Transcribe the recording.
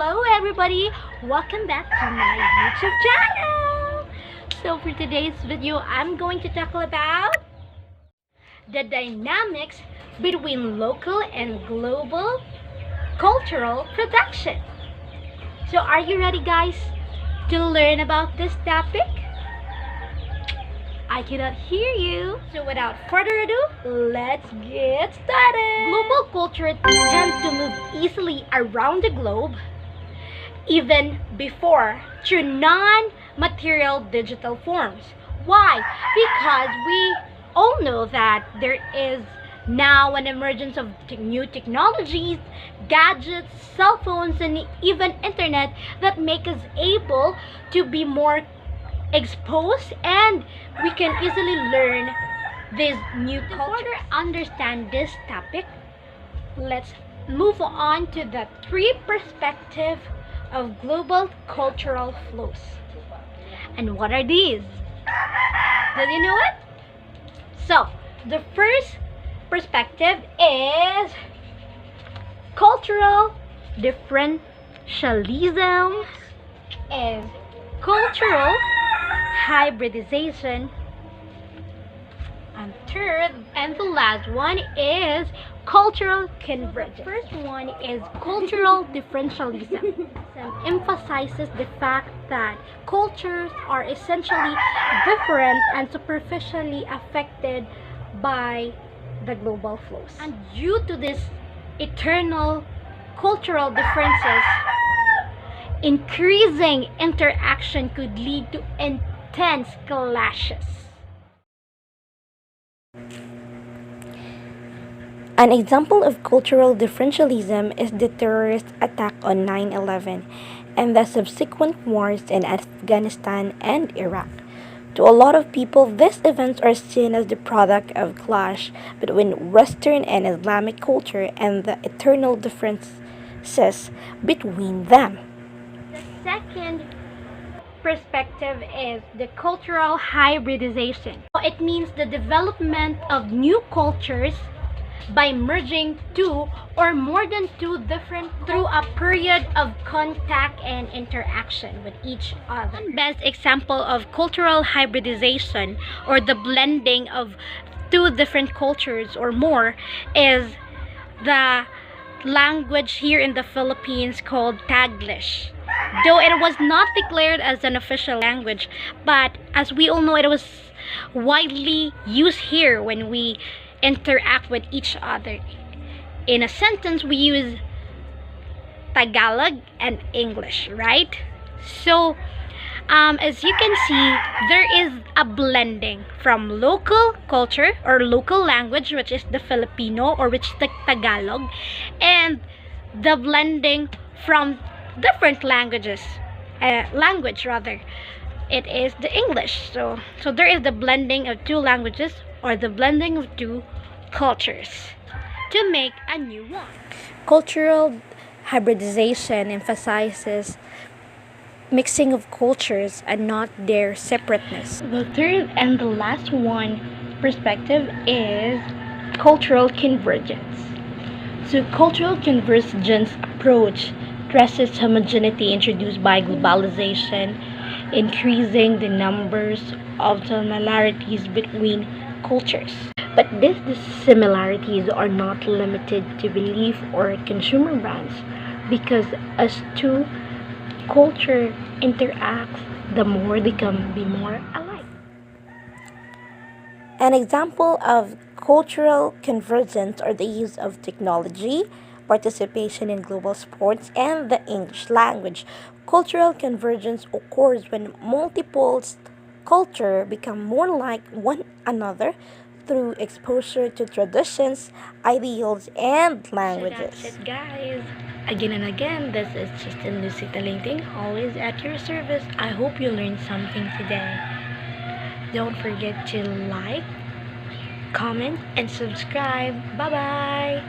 Hello everybody! Welcome back to my YouTube channel! So for today's video, I'm going to tackle about the dynamics between local and global cultural production. So are you ready guys to learn about this topic? I cannot hear you. So without further ado, let's get started. Global culture tends to move easily around the globe, even before, through non-material digital forms. Why? Because we all know that there is now an emergence of new technologies, gadgets, cell phones, and even internet that make us able to be more exposed, and we can easily learn this new culture. To further understand this topic, let's move on to the three perspectives of global cultural flows. And what are these? Did you know it? So, the first perspective is cultural differentialism, is cultural hybridization, and third and the last one is cultural convergence. The first one is cultural differentialism. It emphasizes the fact that cultures are essentially different and superficially affected by the global flows. And due to this eternal cultural differences, increasing interaction could lead to intense clashes. An example of cultural differentialism is the terrorist attack on 9/11 and the subsequent wars in Afghanistan and Iraq. To a lot of people, these events are seen as the product of clash between Western and Islamic culture and the eternal differences between them. The second perspective is the cultural hybridization. It means the development of new cultures by merging two or more than two different through a period of contact and interaction with each other. One best example of cultural hybridization, or the blending of two different cultures or more, is the language here in the Philippines called Taglish. Though it was not declared as an official language, but as we all know, it was widely used here when we interact with each other. In a sentence, we use Tagalog and English, right? So, as you can see, there is a blending from local culture or local language, which is the Filipino or which is the Tagalog, and the blending from different languages, it is the English. So there is the blending of two languages or the blending of two cultures to make a new one. Cultural hybridization emphasizes mixing of cultures and not their separateness. The third and the last one perspective is cultural convergence. So cultural convergence approach addresses homogeneity introduced by globalization, increasing the numbers of similarities between cultures. But these similarities are not limited to belief or consumer brands, because as two culture interacts, the more they can be more alike. An example of cultural convergence are the use of technology, participation in global sports, and the English language. Cultural convergence occurs when multiple cultures become more like one another through exposure to traditions, ideals, and languages. So that's it guys. Again and again, this is Jastin Talingting, always at your service. I hope you learned something today. Don't forget to like, comment, and subscribe. Bye bye.